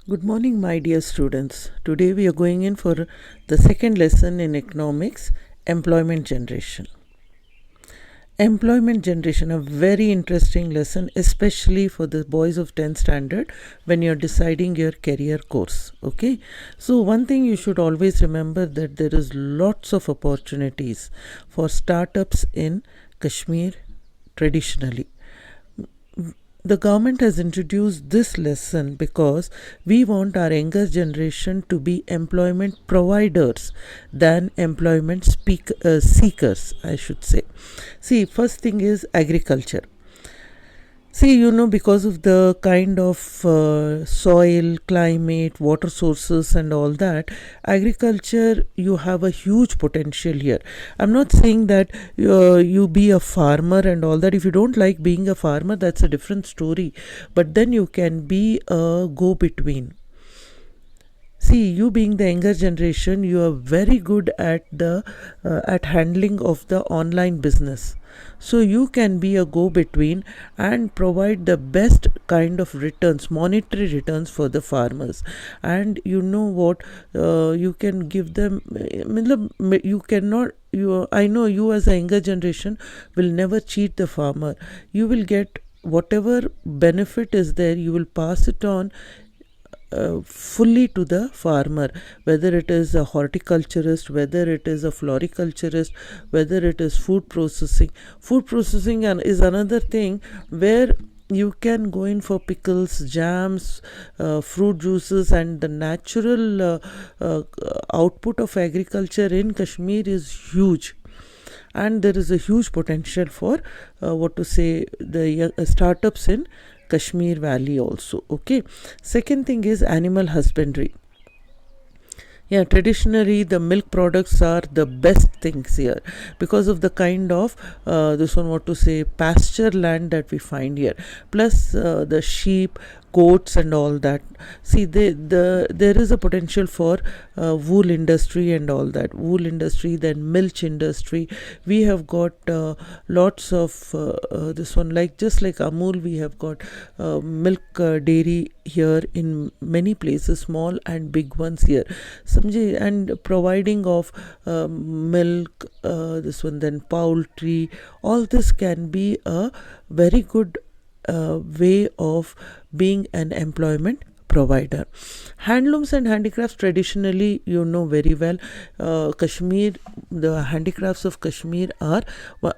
Good morning, my dear students. Today we are going in for the second lesson in economics, employment generation. Employment generation, a very interesting lesson, especially for the boys of 10th standard when you're deciding your career course. Okay, so one thing you should always remember that there is lots of opportunities for startups in Kashmir traditionally. The government has introduced this lesson because we want our younger generation to be employment providers than employment seekers, I should say. See, first thing is agriculture. See, because of the kind of soil, climate, water sources, and all that, agriculture, you have a huge potential here. I'm not saying that you be a farmer and all that. If you don't like being a farmer, that's a different story. But then you can be a go between. See, you being the younger generation, you are very good at handling of the online business. So you can be a go-between and provide the best kind of returns, monetary returns for the farmers. And you know what? You can give them. You cannot. I know you as a younger generation will never cheat the farmer. You will get whatever benefit is there. You will pass it on fully to the farmer, whether it is a horticulturist, whether it is a floriculturist, whether it is food processing. Food processing is another thing where you can go in for pickles, jams, fruit juices, and the natural output of agriculture in Kashmir is huge. And there is a huge potential for the startups in Kashmir Valley also. Okay. Second thing is animal husbandry. Yeah, traditionally the milk products are the best things here because of the kind of pasture land that we find here, plus the sheep, goats, and all that. See, there is a potential for wool industry and all that. Wool industry, then milk industry. We have got lots of just like Amul, we have got milk dairy here in many places, small and big ones here. And providing of milk, then poultry, all this can be a very good way of being an employment provider. Handlooms and handicrafts, traditionally, very well, Kashmir, the handicrafts of Kashmir are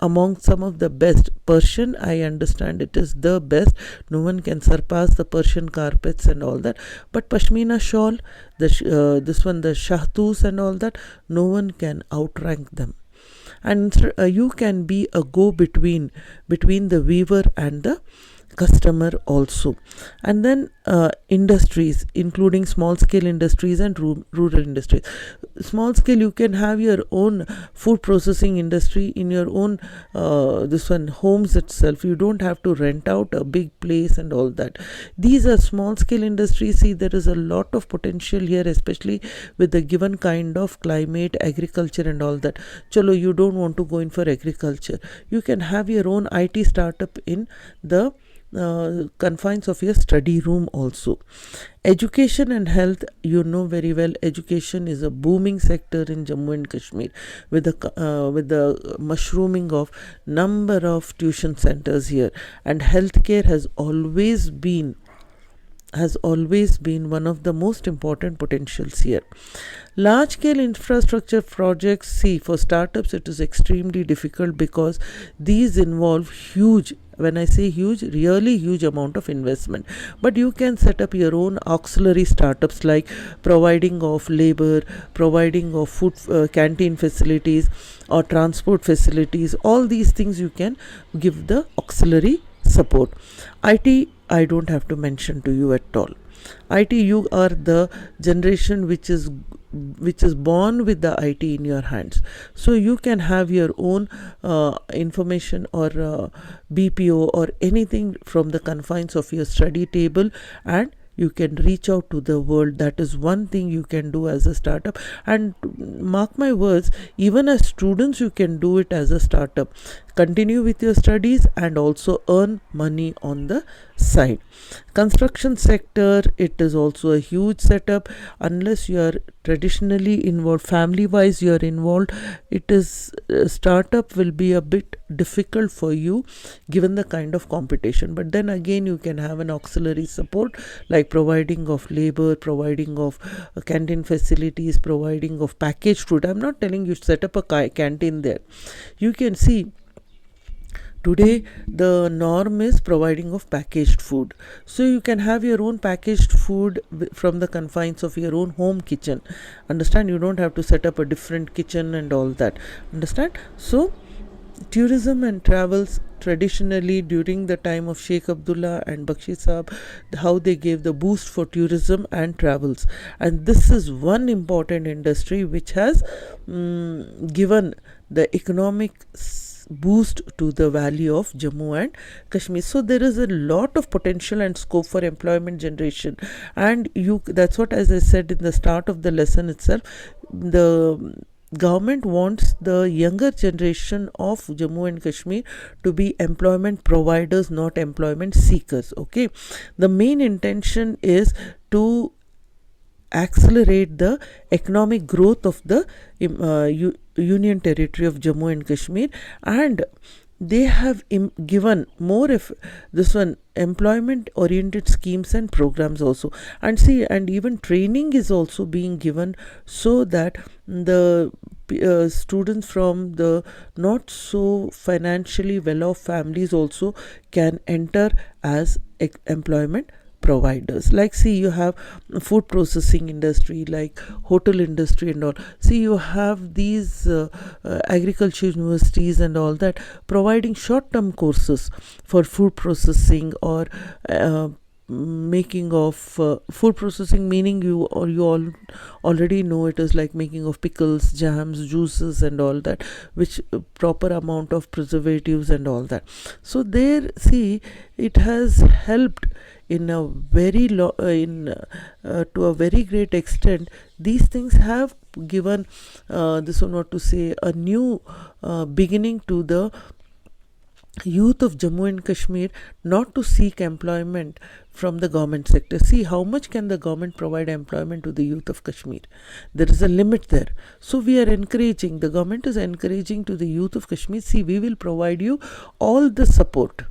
among some of the best. Persian, I understand it is the best. No one can surpass the Persian carpets and all that. But Pashmina shawl, the shahtus and all that, no one can outrank them. And you can be a go-between between the weaver and the customer also. And then industries, including small scale industries and rural industries. Small scale, you can have your own food processing industry in your own homes itself. You don't have to rent out a big place and all that. These are small scale industries. See, there is a lot of potential here, especially with the given kind of climate, agriculture, and all that. Chalo, you don't want to go in for agriculture, you can have your own IT startup in the confines of your study room also. Education and health, very well, education is a booming sector in Jammu and Kashmir with the mushrooming of number of tuition centers here. And healthcare has always been one of the most important potentials here. Large scale infrastructure projects, see, for startups it is extremely difficult because these involve huge, when I say huge, really huge amount of investment. But you can set up your own auxiliary startups like providing of labor, providing of food canteen facilities or transport facilities. All these things you can give the auxiliary support. IT, I don't have to mention to you at all. IT, you are the generation which is born with the IT in your hands. So you can have your own information or BPO or anything from the confines of your study table, and you can reach out to the world. That is one thing you can do as a startup. And mark my words, even as students you can do it as a startup. continue with your studies and also earn money on the side. Construction sector, it is also a huge setup. Unless you are traditionally involved, family wise you are involved, it is startup will be a bit difficult for you given the kind of competition. But then again, you can have an auxiliary support like providing of labor, providing of canteen facilities, providing of packaged food. I'm not telling you set up a canteen there. You can see today the norm is providing of packaged food, so you can have your own packaged food from the confines of your own home kitchen. Understand? You don't have to set up a different kitchen and all that. Understand? So tourism and travels, traditionally during the time of Sheikh Abdullah and Bakshi Saab, how they gave the boost for tourism and travels, and this is one important industry which has given the economic boost to the valley of Jammu and Kashmir. So there is a lot of potential and scope for employment generation, and that's what, as I said in the start of the lesson itself, the government wants the younger generation of Jammu and Kashmir to be employment providers, not employment seekers. Okay, the main intention is to accelerate the economic growth of the Union Territory of Jammu and Kashmir, and they have given more employment oriented schemes and programs also. And see, and even training is also being given so that the students from the not so financially well off families also can enter as employment providers. Like, see, you have food processing industry, like hotel industry and all. See, you have these agriculture universities and all that providing short-term courses for food processing or making of food processing, meaning you all already know it is like making of pickles, jams, juices and all that, which proper amount of preservatives and all that. So there, see, it has helped in a very to a very great extent. These things have given this one, what to say, a new beginning to the youth of Jammu and Kashmir not to seek employment from the government sector. See, how much can the government provide employment to the youth of Kashmir? There is a limit there. So we are encouraging, the government is encouraging to the youth of Kashmir, see, we will provide you all the support.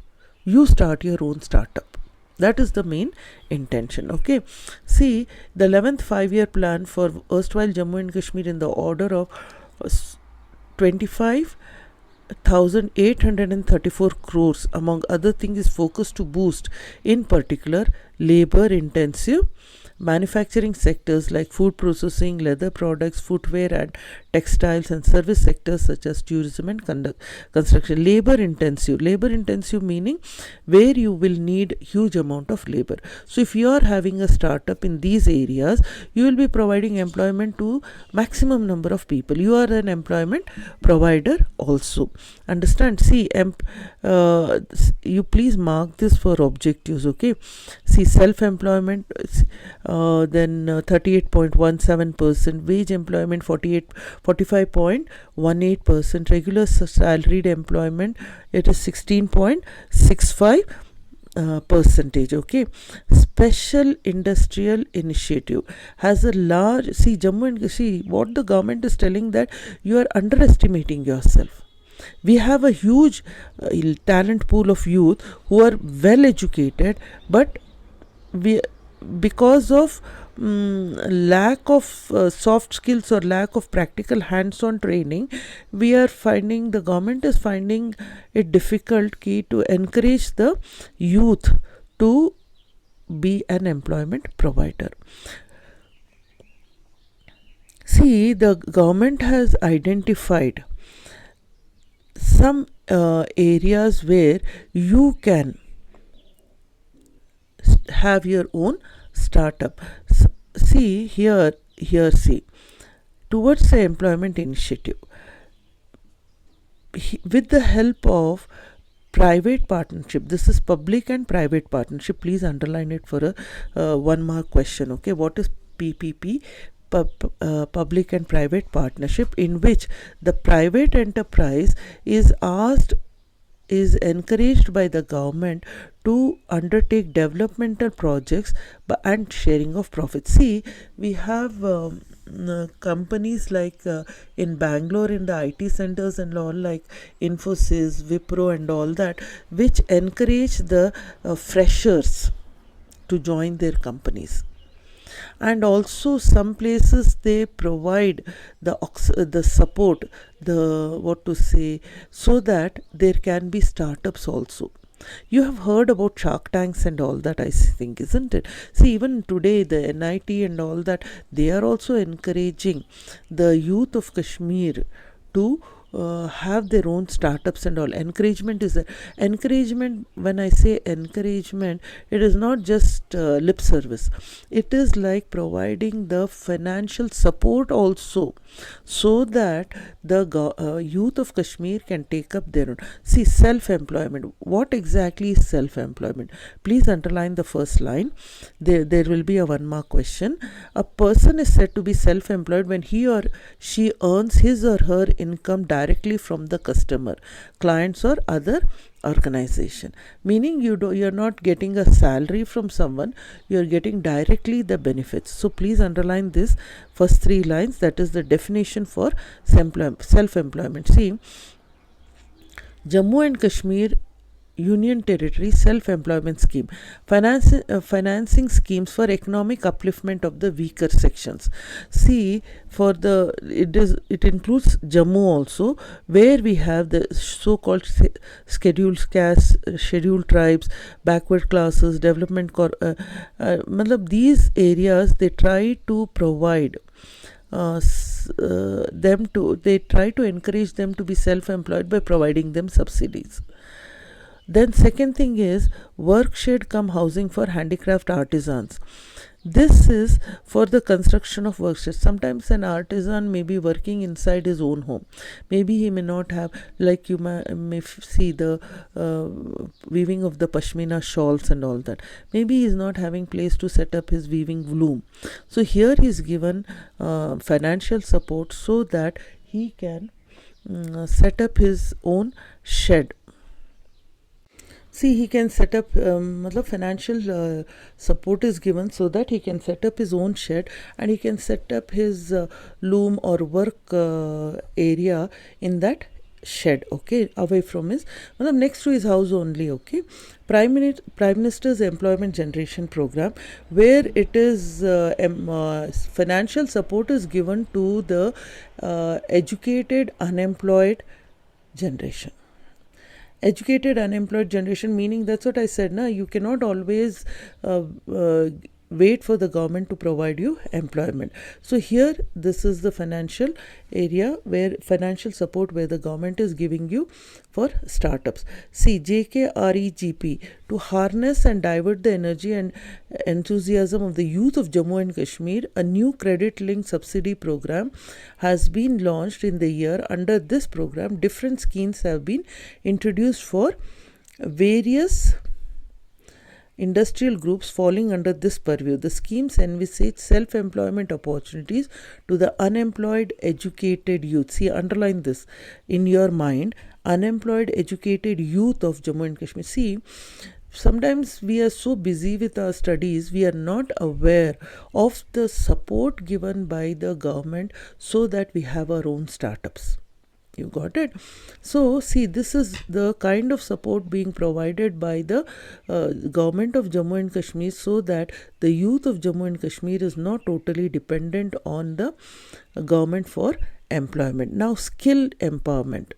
You start your own startup. That is the main intention. Okay. See, the 11th 5-year plan for erstwhile Jammu and Kashmir in the order of 25,834 crores, among other things, is focused to boost, in particular, labor intensive manufacturing sectors like food processing, leather products, footwear and textiles, and service sectors such as tourism and construction. Labor intensive meaning where you will need huge amount of labor. So if you are having a startup in these areas, you will be providing employment to maximum number of people. You are an employment provider also. Understand? See, you please mark this for objectives. Okay. See, self-employment, then 38.17%, wage employment 45.18%, regular salaried employment, it is 16.65 percentage. Okay. Special industrial initiative has a large, see, Jammu and see what the government is telling, that you are underestimating yourself. We have a huge talent pool of youth who are well educated, but because of lack of soft skills or lack of practical hands-on training, we are finding, the government is finding it difficult to encourage the youth to be an employment provider. See, the government has identified some areas where you can have your own startup. See here, see, towards the employment initiative, with the help of private partnership, this is public and private partnership, please underline it for a 1 mark question. Okay, what is PPP? Public and private partnership, in which the private enterprise is asked is encouraged by the government to undertake developmental projects and sharing of profits. See, we have companies like in Bangalore, in the IT centers and all, like Infosys, Wipro and all that, which encourage the freshers to join their companies. And also some places they provide the support, the what to say, so that there can be startups also. You have heard about Shark Tanks and all that, I think, isn't it? See, even today the NIT and all that, they are also encouraging the youth of Kashmir to have their own startups and all. Encouragement is there. Encouragement, when I say encouragement, it is not just lip service. It is like providing the financial support also, so that the youth of Kashmir can take up their own. See, self-employment. What exactly is self-employment? Please underline the first line. There will be a 1-mark question. A person is said to be self-employed when he or she earns his or her income directly from the customer, clients or other organization. Meaning you're not getting a salary from someone, you're getting directly the benefits. So please underline this first 3 lines. That is the definition for self-employment. See, Jammu and Kashmir Union Territory Self-Employment Scheme, financing schemes for economic upliftment of the weaker sections. See, it includes Jammu also, where we have the so-called scheduled castes, scheduled tribes, backward classes, these areas they try to provide they try to encourage them to be self-employed by providing them subsidies. Then second thing is work shed come housing for handicraft artisans. This is for the construction of work sheds. Sometimes an artisan may be working inside his own home. Maybe he may not have, like you may see the weaving of the pashmina shawls and all that. Maybe he is not having place to set up his weaving loom. So here he is given financial support so that he can set up his own shed. See, he can set up, financial support is given so that he can set up his own shed, and he can set up his loom or work area in that shed, okay, away from his, next to his house only, okay. Prime Minister's Employment Generation Program, where it is financial support is given to the educated unemployed generation. Educated unemployed generation, meaning that's what I said, you cannot always wait for the government to provide you employment. So here this is the financial area, where financial support where the government is giving you for startups. See, JKREGP, to harness and divert the energy and enthusiasm of the youth of Jammu and Kashmir, a new credit linked subsidy program has been launched in the year. Under this program, different schemes have been introduced for various industrial groups falling under this purview. The schemes envisage self-employment opportunities to the unemployed educated youth. See, underline this in your mind, unemployed educated youth of Jammu and Kashmir. See, sometimes we are so busy with our studies, we are not aware of the support given by the government so that we have our own startups. You got it? So, see, this is the kind of support being provided by the government of Jammu and Kashmir, so that the youth of Jammu and Kashmir is not totally dependent on the government for employment. Now, skill empowerment.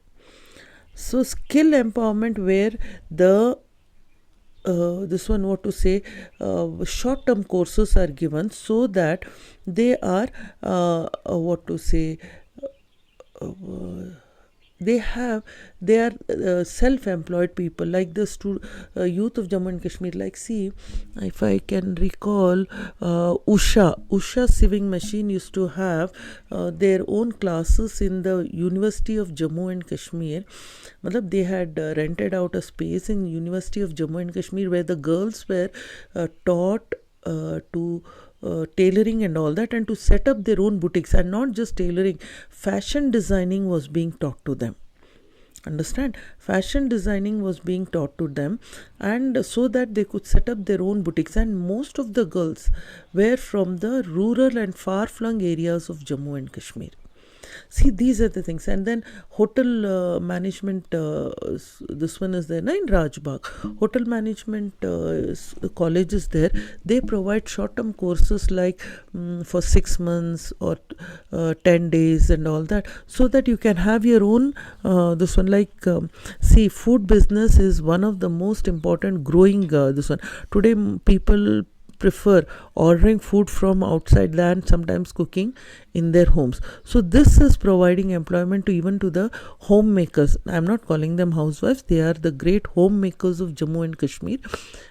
So, skill empowerment, where the short-term courses are given so that they are they are self-employed people, like the youth of Jammu and Kashmir. Like, see, if I can recall, Usha sewing machine used to have their own classes in the University of Jammu and Kashmir. They had rented out a space in University of Jammu and Kashmir where the girls were taught to tailoring and all that, and to set up their own boutiques. And not just tailoring, fashion designing was being taught to them. Understand? Fashion designing was being taught to them, and so that they could set up their own boutiques. And most of the girls were from the rural and far-flung areas of Jammu and Kashmir. See, these are the things. And then hotel management, this one is there in Rajbagh. Hotel management college is there. They provide short-term courses like for 6 months or 10 days and all that, so that you can have your own this one. Like see, food business is one of the most important growing this one. Today people prefer ordering food from outside than sometimes cooking in their homes. So this is providing employment to even to the homemakers. I'm not calling them housewives, they are the great homemakers of Jammu and Kashmir,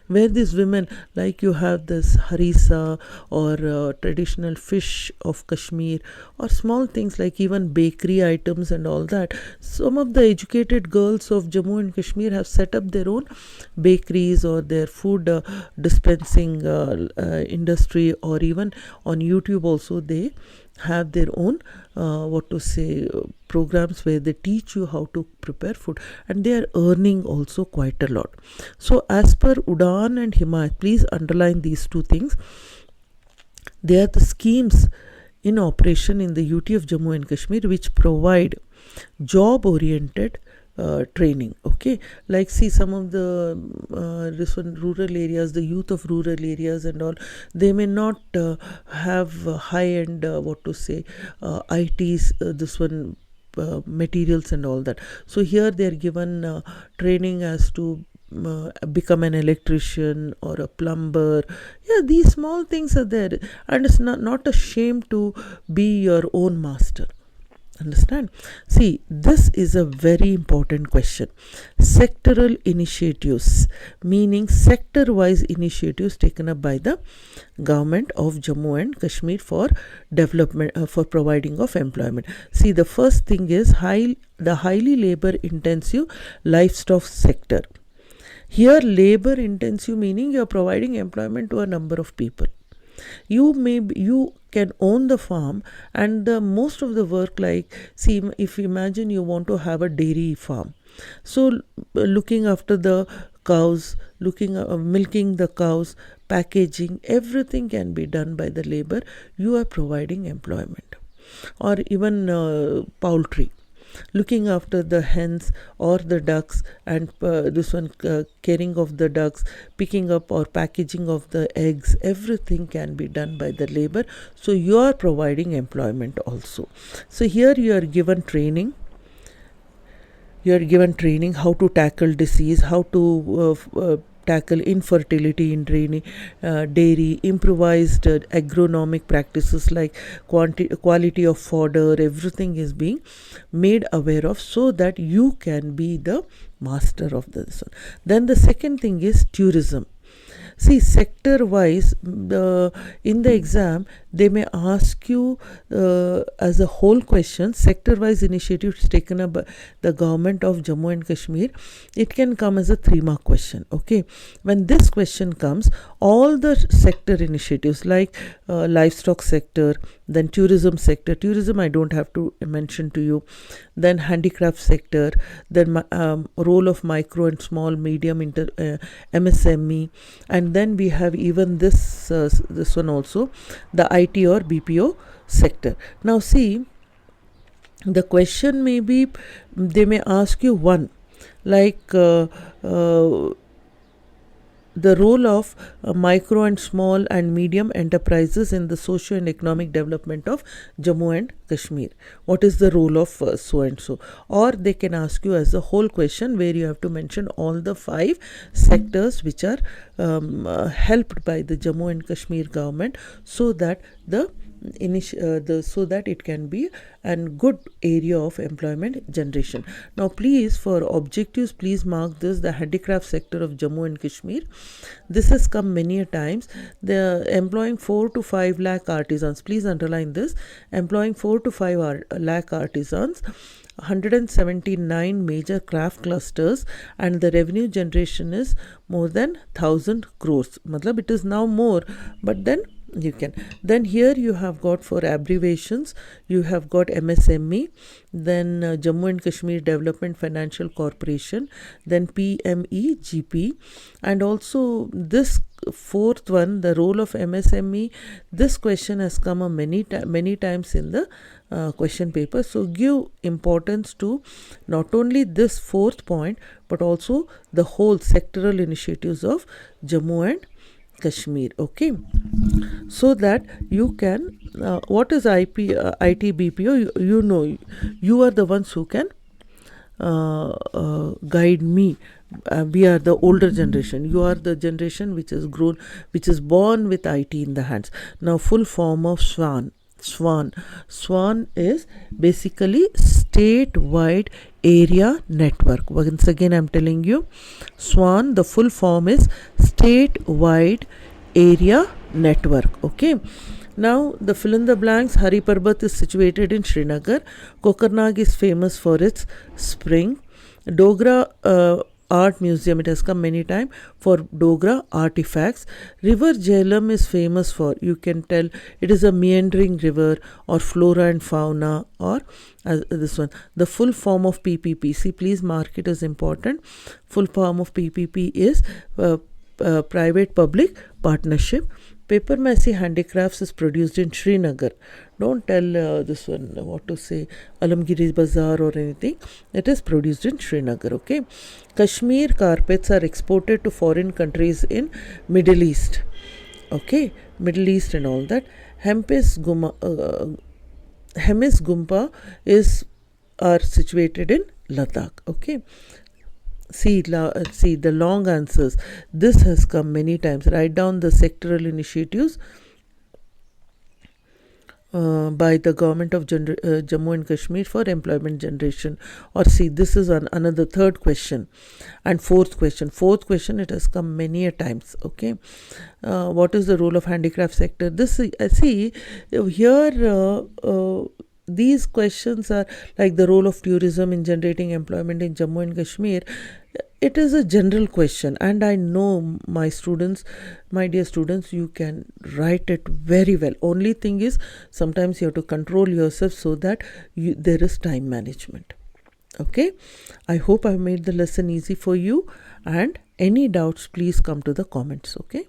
where these women, like you have this harissa or traditional fish of Kashmir, or small things like even bakery items and all that. Some of the educated girls of Jammu and Kashmir have set up their own bakeries or their food dispensing industry, or even on YouTube also they have their own programs where they teach you how to prepare food, and they are earning also quite a lot. So as per Udan and Himayat, please underline these two things. They are the schemes in operation in the UT of Jammu and Kashmir which provide job oriented training. Okay, like see, some of the this one rural areas, the youth of rural areas and all, they may not have high end ITs this one materials and all that. So here they are given training as to become an electrician or a plumber. Yeah, these small things are there, and it's not a shame to be your own master. Understand? See, this is a very important question. Sectoral initiatives, meaning sector-wise initiatives taken up by the government of Jammu and Kashmir for development, for providing of employment. See, the first thing is the highly labor-intensive livestock sector. Here, labor-intensive meaning you are providing employment to a number of people. You can own the farm, and the most of the work, like see, if you imagine you want to have a dairy farm, so looking after the cows, milking the cows, packaging, everything can be done by the labor. You are providing employment. Or even poultry, looking after the hens or the ducks, and caring of the ducks, picking up or packaging of the eggs, everything can be done by the labor. So you are providing employment also. So here you are given training. You are given training how to tackle disease, how to tackle infertility in dairy, improvised agronomic practices like quality of fodder, everything is being made aware of, so that you can be the master of this one. Then the second thing is tourism. See, sector wise, in the exam they may ask you as a whole question, sector wise initiatives taken up by the government of Jammu and Kashmir. It can come as a 3-mark question. Okay, when this question comes, all the sector initiatives like livestock sector, then tourism sector, tourism I don't have to mention to you, then handicraft sector, then role of micro and small medium MSME, and then we have even this one also, the IT or BPO sector. Now see, the question may be, they may ask you one, like the role of micro and small and medium enterprises in the socio and economic development of Jammu and Kashmir. What is the role of so and so? Or they can ask you as a whole question where you have to mention all the 5 sectors which are helped by the Jammu and Kashmir government, so that so that it can be a good area of employment generation. Now please, for objectives, please mark this, the handicraft sector of Jammu and Kashmir. This has come many a times. They are employing 4 to 5 lakh artisans. Please underline this, employing 4 to 5 lakh artisans, 179 major craft clusters, and the revenue generation is more than 1000 crores. Matlab, it is now more, but then You can. Then here you have got, for abbreviations, you have got MSME, then Jammu and Kashmir Development Financial Corporation, then PMEGP, and also this fourth one, the role of MSME. This question has come many times in the question paper. So give importance to not only this fourth point, but also the whole sectoral initiatives of Jammu and Kashmir. Okay, so that you can what is ITBPO, you know, you are the ones who can guide me. We are the older generation, you are the generation which is grown, which is born with IT in the hands. Now, full form of SWAN is basically statewide area network. Once again, I'm telling you, SWAN, the full form is statewide area network. Okay, now the fill in the blanks. Hari Parbat is situated in Srinagar. Kokarnag is famous for its spring. Dogra Art Museum, it has come many times, for Dogra artifacts. River Jhelum is famous for, you can tell, it is a meandering river, or flora and fauna, or this one. The full form of PPP, see, please mark it as important. Full form of PPP is private public partnership. Paper Massey Handicrafts is produced in Srinagar. Don't tell this one what to say, Alamgiri Bazaar or anything. It is produced in Srinagar. Okay. Kashmir carpets are exported to foreign countries in Middle East. Okay, Middle East and all that. Hemis Gumpa are situated in Ladakh. Okay. See the long answers. This has come many times. Write down the sectoral initiatives by the government of Jammu and Kashmir for employment generation. Or see, this is another third question. And fourth question, it has come many a times. Okay, what is the role of handicraft sector? This see here. These questions are like the role of tourism in generating employment in Jammu and Kashmir. It is a general question, and I know my dear students, you can write it very well. Only thing is, sometimes you have to control yourself so that there is time management. Okay, I hope I've made the lesson easy for you, and any doubts, please come to the comments. Okay.